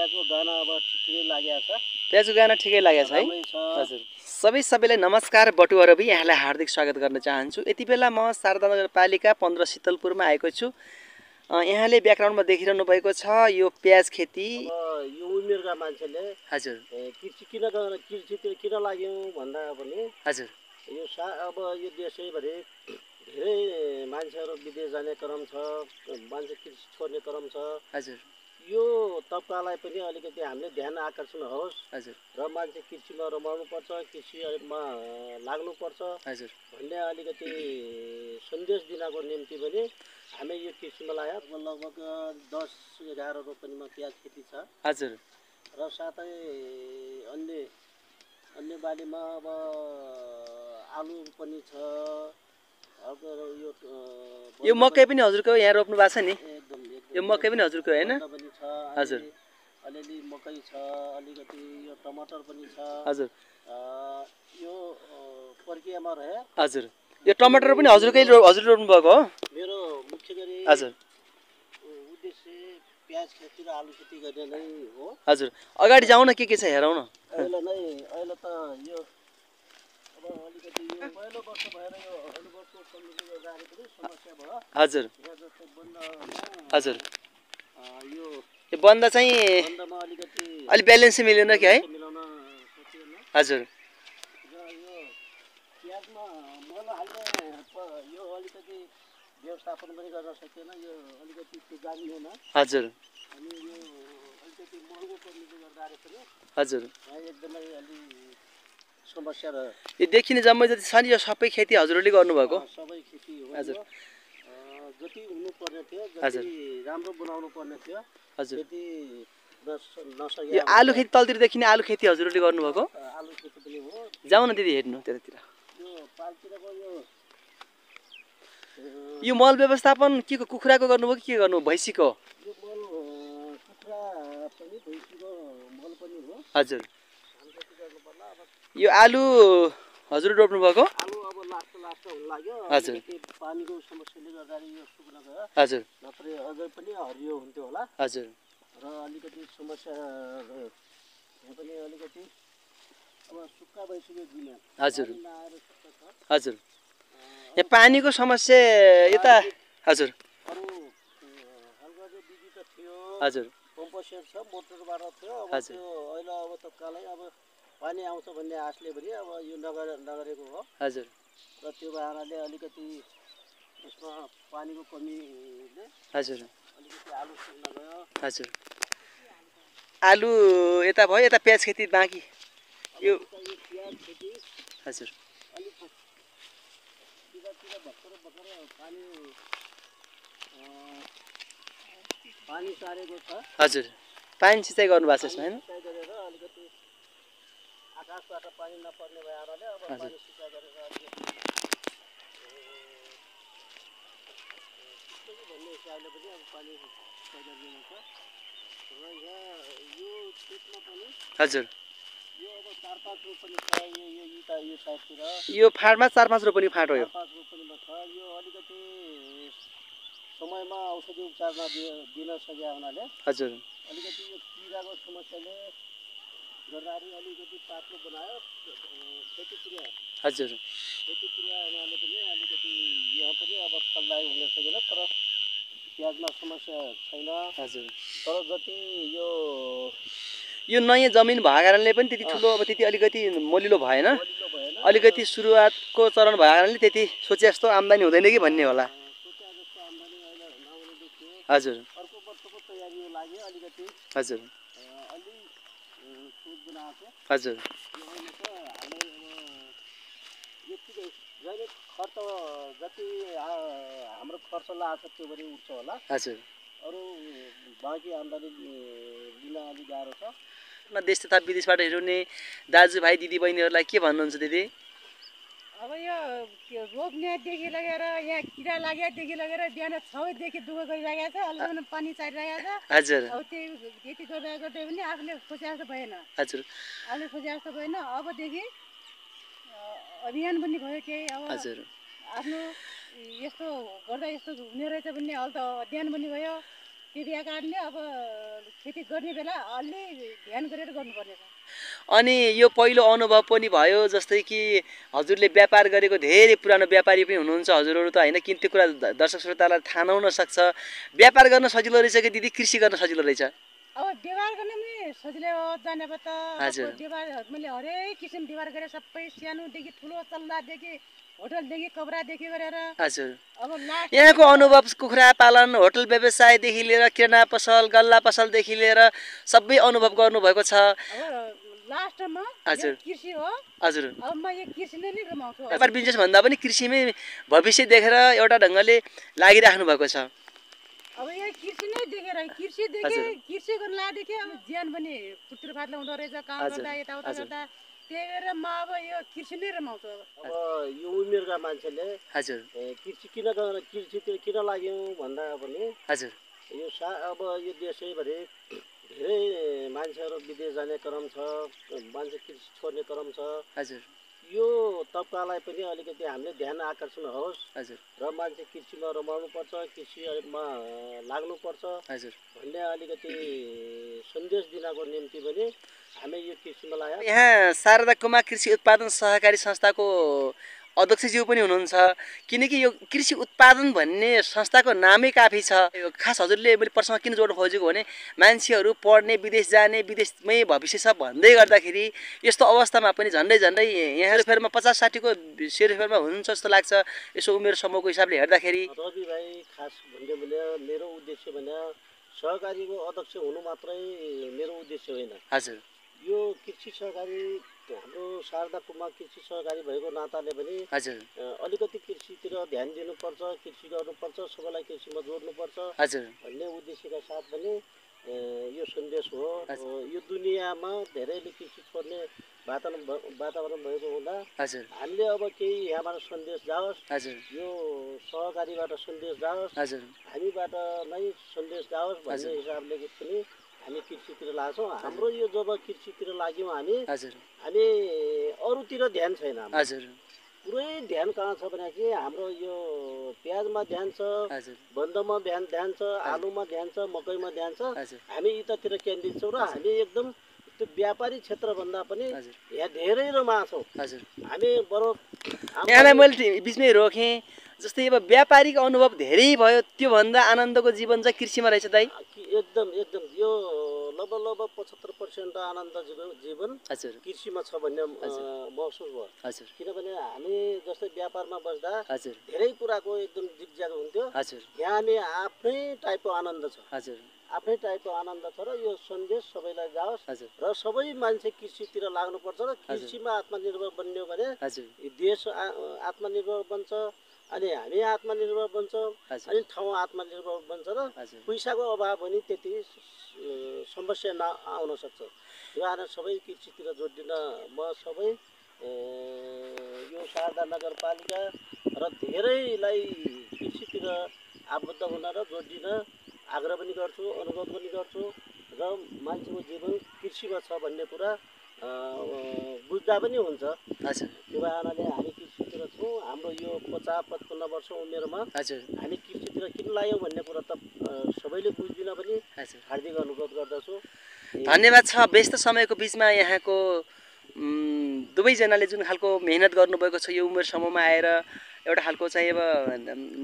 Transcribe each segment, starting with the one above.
प्याजको गाना अब ठिकै लागेको छ। प्याजको गाना ठिकै लागेको छ है। हजुर सबैलाई नमस्कार बटुअरबी, यहाँलाई हार्दिक स्वागत गर्न चाहन्छु। यति बेला म शारदा नगरपालिका 15 शीतलपुरमा आएको छु। यहाँले ब्याकग्राउन्डमा देखिरहनु भएको छ यो प्याज खेती। यो उमेरका मान्छेले हजुर कृषि किन लाग्यो भन्दा पनि हजुर यो अब यो देशैभरि धेरै मान्छेहरू विदेश जाने क्रम छ, मान्छे कृषि छोड्ने क्रम छ। हजुर यो तबकालाई पनि अलिकति हामीले ध्यान आकर्षण होस् हजुर र मान्छे कृषिमा रमाउनुपर्छ, कृषिमा लाग्नुपर्छ हजुर भन्ने अलिकति सन्देश दिनको निम्ति पनि हामी यो कृषिमा लाग्यो। लगभग 10-11 रोपनीमा प्याज खेती छ। हजुर र साथै अन्य बालीमा अब आलु पनि छ। यो मकै पनि हजुरको यहाँ रोप्नु भएको छ नि? एकदम यो मकै पनि हजुरको हैन? हजुर अलिअलि मकै छ, अलिकति यो टमाटर पनि छ। हजुर यो प्रक्रियामा रहे। हजुर यो टमाटर पनि हजुरले रोप्नु भएको हो? मेरो मुख्य गरी हजुर उद्देश्य प्याज खेती र आलु खेती गर्ने नै हो। हजुर अगाडि जाउँ न के छ हेरौँ न। अहिले त यो अब अलिकति यो पहिलो वर्ष भएर यो अनुवर्षको कमिटी गर्दाखेरि पनि समस्या भयो। हजुर यहाँ जस्तो बन्द हजुर यो बन्द चाहिँ बन्दमा अलिकति अलि ब्यालेन्स मिलेन कि है? मिलाउन सकिएन। हजुर र यो प्याजमा मल हाल्ने यो अलिकति व्यवस्थापन पनि गर्न सकिएन। यो अलिकति जानिएन। हजुर अनि यो अलिकति महँगो पर्नेले गर्दाखेरि पनि हजुर एकदमै अलि समस्या रह्यो। यो देखिने जम्मै जति छ नि यो सबै खेती हजुरले गर्नुभएको? सबै खेती हो। हजुर जति हुनुपर्ने थियो, हजुर जति राम्रो बनाउनु पर्ने थियो, हजुर त्यति नसके। यो आलु खेती तलतिर देखिने आलु खेती हजुरले गर्नुभएको? आलु खेती पनि हो। जाउँ न दिदी हेर्नु त्यतातिर। यो पालतिरको यो मल व्यवस्थापन के को कुखुराको गर्नुभयो कि के गर्नु भैँसीको? यो मल कुखुरा पनि भैँसीको मल पनि हो। हजुर यो आलु हजुर रोप्नु भएको? आलु अब लास्ट हुन लाग्यो। हजुर पानीको समस्याले गर्दाखेरि यो सुक्न गयो। हजुर नत्र अझै पनि हरियो हुन्थ्यो होला। हजुर र अलिकति समस्या रह्यो। यहाँ पनि अलिकति अब सुक्खा भइसक्यो जिम्मा। हजुर नआएर सुक्खा छ। हजुर यहाँ पानीको समस्या यता हजुर अरू हल्का बिजी त थियो। हजुर पम्प सेट छ, मोटरबाट थियो। अब हजुर त्यो अहिले अब तत्कालै अब पानी आउँछ भन्ने आशले पनि अब यो नगरेको हो। हजुर र त्यो भएरले अलिकति यसमा पानीको कमीले हजुर अलिकति आलु सुक्न गयो। हजुर आलु यता भयो, यता प्याज खेती बाँकी यो प्याज खेती हजुर अलिक भर्खर पानी सारेको छ। हजुर पानी सिँचाइ गर्नु भएको छ यसमा हैन? सिँचाइ गरेर अलिकति आकाशबाट पानी नपर्ने भएरले अब पानी सिँचाइ गरेर अलिकति भन्ने हिसाबले पनि अब पानी सिँचाइ गरिएको छ। र यहाँ यो खेतमा पनि हजुर यो अब 4-5 रोपनी छ। यो साइडतिर यो फाँटमा 4-5 रोपनी फाँट हो। यो 4-5 रोपनीमा छ। यो अलिकति समयमा औषधि उपचार दिन सके हुनाले हजुर अलिकति यो किराको समस्याले गर्दाखेरि अलिकति पातलो बनायो। खेती पुर्यायो। हजुर खेती पुर्यायो हुनाले पनि अलिकति यहाँ पनि अब फलदायी हुन सकेन। तर प्याजमा समस्या छैन। हजुर तर जति यो नयाँ जमिन भएको कारणले पनि त्यति ठुलो अब त्यति अलिकति मलिलो भएन। मलिलो भएन। अलिकति सुरुवातको चरण भएको कारणले त्यति सोचे जस्तो आम्दानी हुँदैन कि भन्ने होला। सोचे जस्तो आम्दानी अहिले नहुने देखियो। हजुर अर्को वर्षको तयारी लाग्यो अलिकति। हजुर अलि सोच बनाएको। हजुर यो अहिले त हामीले अब यति जहिले खर्च जति हाम्रो खर्च लाग्छ त्यो पनि उठ्छ होला। हजुर अरू बाँकी आम्दानी लिन अलिक गाह्रो छ। देश तथा विदेशबाट हेर्ने दाजुभाइ दिदीबहिनीहरूलाई के भन्नुहुन्छ दिदी? अब यो रोप्नेदेखि लगेर यहाँ किरा लागेदेखि लगेर बिहान 6 बजेदेखि दुःख गरिरहेको छ। अहिलेसम्म पानी चाहिरहेको छ। हजुर अब त्यति गर्दै पनि आफूले खोजे जस्तो भएन। हजुर आफूले खोजे जस्तो भएन। अबदेखि अभियान पनि भयो केही। अब हजुर आफ्नो यस्तो गर्दा यस्तो हुने रहेछ भन्ने अहिले त अध्ययन पनि भयो। त्यो बिहा कारणले अब खेती गर्ने बेला अलि ध्यान गरेर गर्नुपर्ने छ। अनि यो पहिलो अनुभव पनि भयो, जस्तै कि हजुरले व्यापार गरेको धेरै पुरानो व्यापारी पनि हुनुहुन्छ हजुरहरू त होइन, किन त्यो कुरा दर्शक श्रोतालाई थाहा नहुन सक्छ। व्यापार गर्न सजिलो रहेछ कि दिदी कृषि गर्न सजिलो रहेछ? अब व्यवहार गर्न पनि सजिलो हो, जाने त हजुर। व्यवहार मैले हरेक किसिम व्यवहार गरेँ, सबै सानोदेखि ठुलो चल्लादेखि होटलदेखि कपडादेखि गरेर। हजुर। अब लास्ट यहाँको अनुभव कुखुरा पालन, होटल व्यवसायदेखि लिएर किराना पसल, गल्ला पसलदेखि लिएर सबै अनुभव गर्नुभएको छ। अब लास्टमा हजुर। कृषि हो। हजुर। अब म यो कृषिले नै रमाउँछु। व्यापार बिजनेस भन्दा पनि कृषिमै भविष्य देखेर एउटा ढङ्गले लागिराख्नु भएको छ। अब यो कृषि नै देखेर कृषि गर्न लागेदेखि अब ज्यान पनि फुटफाट हुँदो रहेछ, काम गर्दा यताउता गर्दा। त्यही भएर म अब यो कृषि नै रमाउँछु। अब यो उमेरका मान्छेले हजुर कृषितिर किन लाग्यौँ भन्दा पनि हजुर यो अब यो देशैभरि धेरै मान्छेहरू विदेश जाने क्रम छ, मान्छे कृषि छोड्ने क्रम छ। हजुर यो तबकालाई पनि अलिकति हामीले ध्यान आकर्षण होस् हजुर र मान्छे कृषिमा रमाउनुपर्छ, कृषिमा लाग्नुपर्छ हजुर भन्ने अलिकति सन्देश दिनको निम्ति पनि हामी यो कृषिमा लाग्यौँ। यहाँ शारदा कुमार कृषि उत्पादन सहकारी संस्थाको अध्यक्षज्यू पनि हुनुहुन्छ, किनकि यो कृषि उत्पादन भन्ने संस्थाको नामै काफी छ। यो खास हजुरले मैले प्रश्न किन जोड्न खोजेको भने मान्छेहरू पढ्ने, विदेश जाने, विदेशमै भविष्य छ भन्दै गर्दाखेरि यस्तो अवस्थामा पनि झन्डै यहाँ सेरोफेरमा 50-60को सेरोफेरमा हुनुहुन्छ जस्तो लाग्छ यसो उमेर समूहको हिसाबले हेर्दाखेरि। रवि भाइ, खास भन्यो भने मेरो उद्देश्य भने सहकारीको अध्यक्ष हुनु मात्रै मेरो उद्देश्य होइन। हजुर। यो कृषि सहकारी हाम्रो शारदा कुमार कृषि सहकारी भएको नाताले पनि हजुर अलिकति कृषितिर ध्यान दिनुपर्छ, कृषि गर्नुपर्छ, सबैलाई कृषिमा जोड्नुपर्छ हजुर भन्ने उद्देश्यका साथ पनि यो सन्देश हो। यो दुनियाँमा धेरैले कृषि छोड्ने वातावरण भएको हुँदा हजुर हामीले अब केही यहाँबाट सन्देश जाओस्, हजुर यो सहकारीबाट सन्देश जाओस्, हजुर हामीबाट नै सन्देश जाओस् भन्ने हिसाबले पनि हामी कृषितिर लाग्छौँ। हाम्रो यो जब कृषितिर लाग्यौँ हामी अरूतिर ध्यान छैन। हजुर पुरै ध्यान कहाँ छ भने चाहिँ हाम्रो यो प्याजमा ध्यान छ, बन्दमा ध्यान छ, आलुमा ध्यान छ, मकैमा ध्यान छ। हामी यतातिर केन्द्रित छौँ र हामी एकदम त्यो व्यापारी क्षेत्रभन्दा पनि यहाँ धेरै रमा छौँ। हामी बरु यहाँलाई मैले बिचमै रोकेँ, जस्तै अब व्यापारीको अनुभव धेरै भयो, त्योभन्दा आनन्दको जीवन चाहिँ कृषिमा रहेछ दाइ। एकदम यो लगभग 75% आनन्द जीवन कृषिमा छ भन्ने महसुस भयो। किनभने हामी जस्तै व्यापारमा बस्दा धेरै कुराको एकदम जिगजाग हुन्थ्यो, यहाँ हामी आफ्नै टाइपको आनन्द छ, आफ्नै टाइपको आनन्द छ। र यो सन्देश सबैलाई जाओस् र सबै मान्छे कृषितिर लाग्नुपर्छ र कृषिमा आत्मनिर्भर बन्यो भने देश आत्मनिर्भर बन्छ, अनि हामी आत्मनिर्भर बन्छौँ, अनि ठाउँ आत्मनिर्भर बन्छ र पैसाको अभाव पनि त्यति समस्या नआउन सक्छ। यो कारण सबै कृषितिर जोडिन म सबै यो शारदा नगरपालिका र धेरैलाई कृषितिर आबद्ध हुन र जोडिन आग्रह पनि गर्छु, अनुभव पनि गर्छु र मान्छेको जीवन कृषिमा छ भन्ने कुरा बुझ्दा पनि हुन्छ। त्यो कारणले हामी कृषितिर छौँ। हाम्रो यो 50-55 वर्ष उमेरमा हामी कृषितिर किन लाग्यौँ भन्ने कुरा त सबैले बुझ्दिन पनि हार्दिक अनुरोध गर्दछु। धन्यवाद छ। व्यस्त समयको बिचमा यहाँको दुवैजनाले जुन खालको मेहनत गर्नुभएको छ यो उमेर समूहमा आएर एउटा खालको चाहिँ अब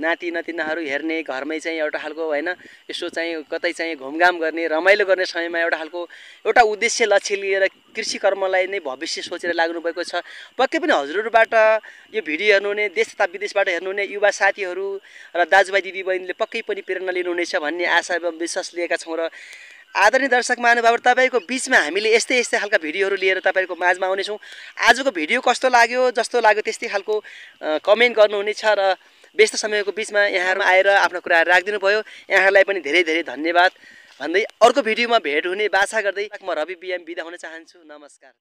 नाति नातिनाहरू हेर्ने, घरमै चाहिँ एउटा खालको होइन यसो चाहिँ कतै चाहिँ घुमघाम गर्ने, रमाइलो गर्ने समयमा एउटा उद्देश्य लक्ष्य लिएर कृषि कर्मलाई नै भविष्य सोचेर लाग्नुभएको छ। पक्कै पनि हजुरहरूबाट यो भिडियो हेर्नुहुने, देश तथा विदेशबाट हेर्नुहुने युवा साथीहरू र दाजुभाइ दिदीबहिनीले पक्कै पनि प्रेरणा लिनुहुनेछ भन्ने आशा एवं विश्वास लिएका छौँ। र आदरणीय दर्शक महानुभावहरू, तपाईँको बिचमा हामीले यस्तै खालका भिडियोहरू लिएर तपाईँको माझमा आउनेछौँ। आजको भिडियो कस्तो लाग्यो, जस्तो लाग्यो त्यस्तै खालको कमेन्ट गर्नुहुनेछ र व्यस्त समयको बिचमा यहाँहरू आएर आफ्नो कुराहरू राखिदिनु भयो। यहाँहरूलाई पनि धेरै धेरै धन्यवाद भन्दै अर्को भिडियोमा भेट हुने बाछा गर्दै म रवि बिएम बिदा हुन चाहन्छु। नमस्कार।